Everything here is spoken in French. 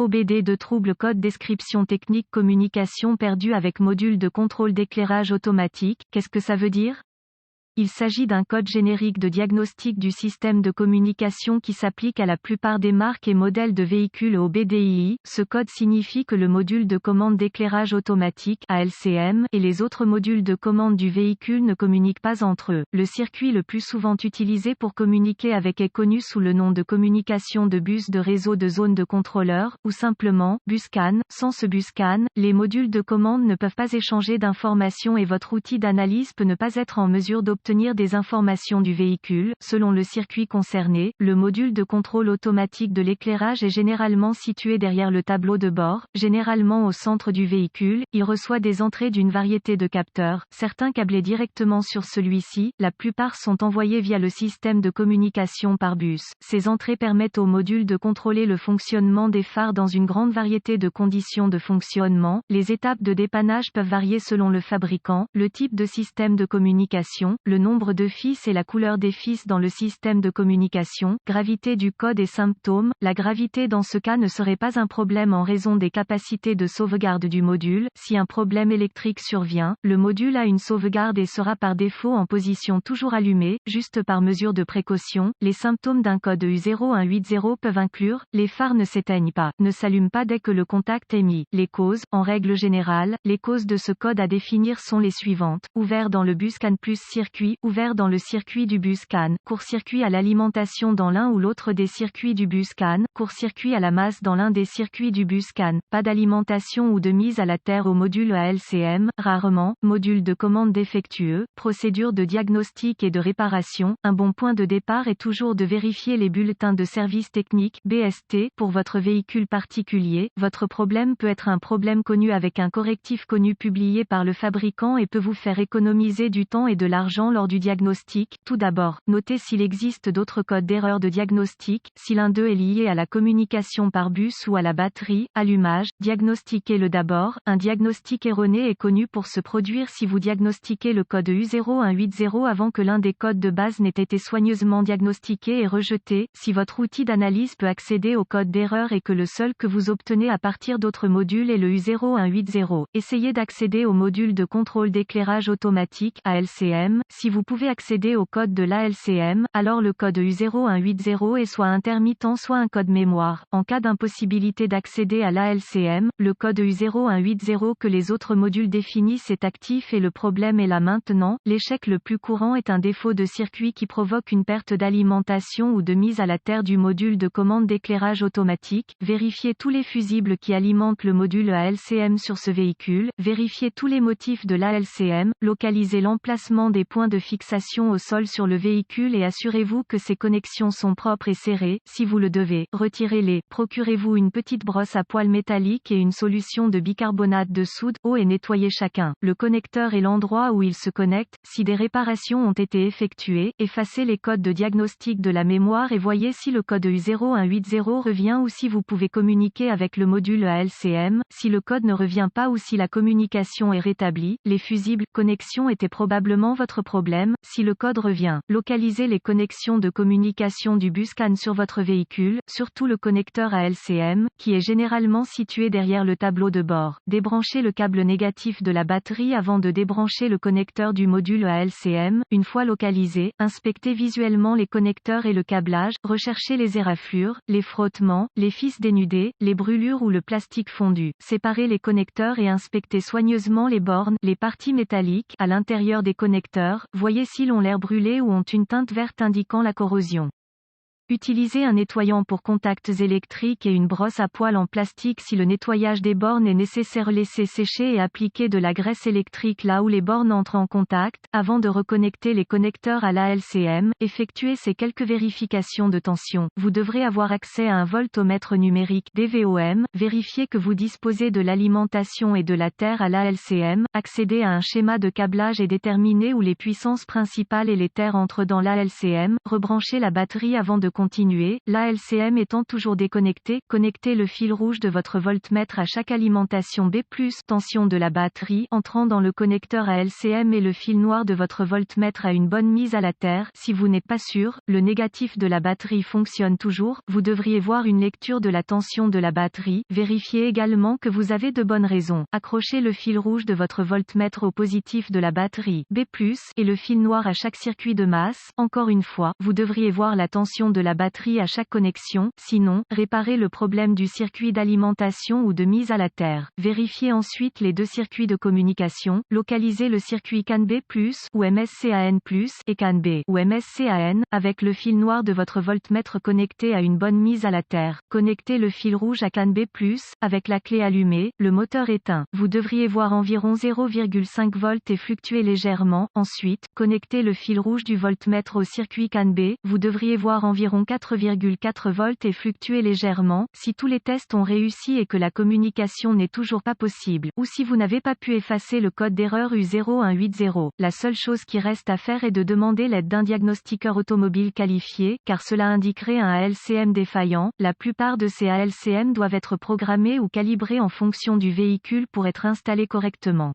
OBD de trouble code description technique communication perdue avec module de contrôle d'éclairage automatique, qu'est-ce que ça veut dire? Il s'agit d'un code générique de diagnostic du système de communication qui s'applique à la plupart des marques et modèles de véhicules OBDII. Ce code signifie que le module de commande d'éclairage automatique (ALCM) et les autres modules de commande du véhicule ne communiquent pas entre eux. Le circuit le plus souvent utilisé pour communiquer avec est connu sous le nom de communication de bus de réseau de zone de contrôleur, ou simplement BusCAN. Sans ce BusCAN, les modules de commande ne peuvent pas échanger d'informations et votre outil d'analyse peut ne pas être en mesure d'obtenir des informations du véhicule. Selon le circuit concerné, le module de contrôle automatique de l'éclairage est généralement situé derrière le tableau de bord, généralement au centre du véhicule. Il reçoit des entrées d'une variété de capteurs, certains câblés directement sur celui-ci, la plupart sont envoyés via le système de communication par bus. Ces entrées permettent au module de contrôler le fonctionnement des phares dans une grande variété de conditions de fonctionnement. Les étapes de dépannage peuvent varier selon le fabricant, le type de système de communication, le nombre de fils et la couleur des fils dans le système de communication, gravité du code et symptômes. La gravité dans ce cas ne serait pas un problème en raison des capacités de sauvegarde du module. Si un problème électrique survient, le module a une sauvegarde et sera par défaut en position toujours allumée, juste par mesure de précaution. Les symptômes d'un code U0180 peuvent inclure, les phares ne s'éteignent pas, ne s'allument pas dès que le contact est mis. Les causes, en règle générale, les causes de ce code à définir sont les suivantes: ouvert dans le BusCAN plus circuit, ouvert dans le circuit du BusCAN, court-circuit à l'alimentation dans l'un ou l'autre des circuits du BusCAN, court-circuit à la masse dans l'un des circuits du BusCAN, pas d'alimentation ou de mise à la terre au module ALCM, rarement, module de commande défectueux, procédure de diagnostic et de réparation. Un bon point de départ est toujours de vérifier les bulletins de service technique (BST) pour votre véhicule particulier. Votre problème peut être un problème connu avec un correctif connu publié par le fabricant et peut vous faire économiser du temps et de l'argent lors du diagnostic. Tout d'abord, notez s'il existe d'autres codes d'erreur de diagnostic, si l'un d'eux est lié à la communication par bus ou à la batterie. Allumage, diagnostiquez-le d'abord. Un diagnostic erroné est connu pour se produire si vous diagnostiquez le code U0180 avant que l'un des codes de base n'ait été soigneusement diagnostiqué et rejeté. Si votre outil d'analyse peut accéder au code d'erreur et que le seul que vous obtenez à partir d'autres modules est le U0180, essayez d'accéder au module de contrôle d'éclairage automatique (ALCM). Si vous pouvez accéder au code de l'ALCM, alors le code U0180 est soit intermittent soit un code mémoire. En cas d'impossibilité d'accéder à l'ALCM, le code U0180 que les autres modules définissent est actif et le problème est là maintenant. L'échec le plus courant est un défaut de circuit qui provoque une perte d'alimentation ou de mise à la terre du module de commande d'éclairage automatique. Vérifiez tous les fusibles qui alimentent le module ALCM sur ce véhicule. Vérifiez tous les motifs de l'ALCM. Localisez l'emplacement des points de fixation au sol sur le véhicule et assurez-vous que ces connexions sont propres et serrées. Si vous le devez, retirez-les. Procurez-vous une petite brosse à poils métallique et une solution de bicarbonate de soude. Eau et nettoyez chacun. Le connecteur et l'endroit où il se connecte. Si des réparations ont été effectuées, effacez les codes de diagnostic de la mémoire et voyez si le code U0180 revient ou si vous pouvez communiquer avec le module ALCM. Si le code ne revient pas ou si la communication est rétablie, les fusibles connexions étaient probablement votre problème. Si le code revient, localisez les connexions de communication du BusCAN sur votre véhicule, surtout le connecteur ALCM, qui est généralement situé derrière le tableau de bord. Débranchez le câble négatif de la batterie avant de débrancher le connecteur du module ALCM. Une fois localisé, inspectez visuellement les connecteurs et le câblage, recherchez les éraflures, les frottements, les fils dénudés, les brûlures ou le plastique fondu. Séparez les connecteurs et inspectez soigneusement les bornes, les parties métalliques, à l'intérieur des connecteurs. Voyez s'ils ont l'air brûlés ou ont une teinte verte indiquant la corrosion. Utilisez un nettoyant pour contacts électriques et une brosse à poils en plastique si le nettoyage des bornes est nécessaire. Laissez sécher et appliquez de la graisse électrique là où les bornes entrent en contact, avant de reconnecter les connecteurs à l'ALCM. Effectuez ces quelques vérifications de tension. Vous devrez avoir accès à un voltomètre numérique (DVOM). Vérifiez que vous disposez de l'alimentation et de la terre à l'ALCM. Accédez à un schéma de câblage et déterminez où les puissances principales et les terres entrent dans l'ALCM. Rebranchez la batterie avant de continuer, l'ALCM étant toujours déconnecté, connectez le fil rouge de votre voltmètre à chaque alimentation B+, tension de la batterie, entrant dans le connecteur ALCM et le fil noir de votre voltmètre à une bonne mise à la terre. Si vous n'êtes pas sûr, le négatif de la batterie fonctionne toujours, vous devriez voir une lecture de la tension de la batterie. Vérifiez également que vous avez de bonnes raisons. Accrochez le fil rouge de votre voltmètre au positif de la batterie B+, et le fil noir à chaque circuit de masse. Encore une fois, vous devriez voir la tension de la batterie à chaque connexion, sinon, réparez le problème du circuit d'alimentation ou de mise à la terre. Vérifiez ensuite les deux circuits de communication, localisez le circuit CAN B+, ou MSCAN+, et CAN B, ou MSCAN, avec le fil noir de votre voltmètre connecté à une bonne mise à la terre. Connectez le fil rouge à CAN B+, avec la clé allumée, le moteur éteint. Vous devriez voir environ 0,5 volts et fluctuer légèrement. Ensuite, connectez le fil rouge du voltmètre au circuit CAN B, vous devriez voir environ 4,4 volts et fluctuer légèrement. Si tous les tests ont réussi et que la communication n'est toujours pas possible, ou si vous n'avez pas pu effacer le code d'erreur U0180, la seule chose qui reste à faire est de demander l'aide d'un diagnostiqueur automobile qualifié, car cela indiquerait un ALCM défaillant. La plupart de ces ALCM doivent être programmés ou calibrés en fonction du véhicule pour être installés correctement.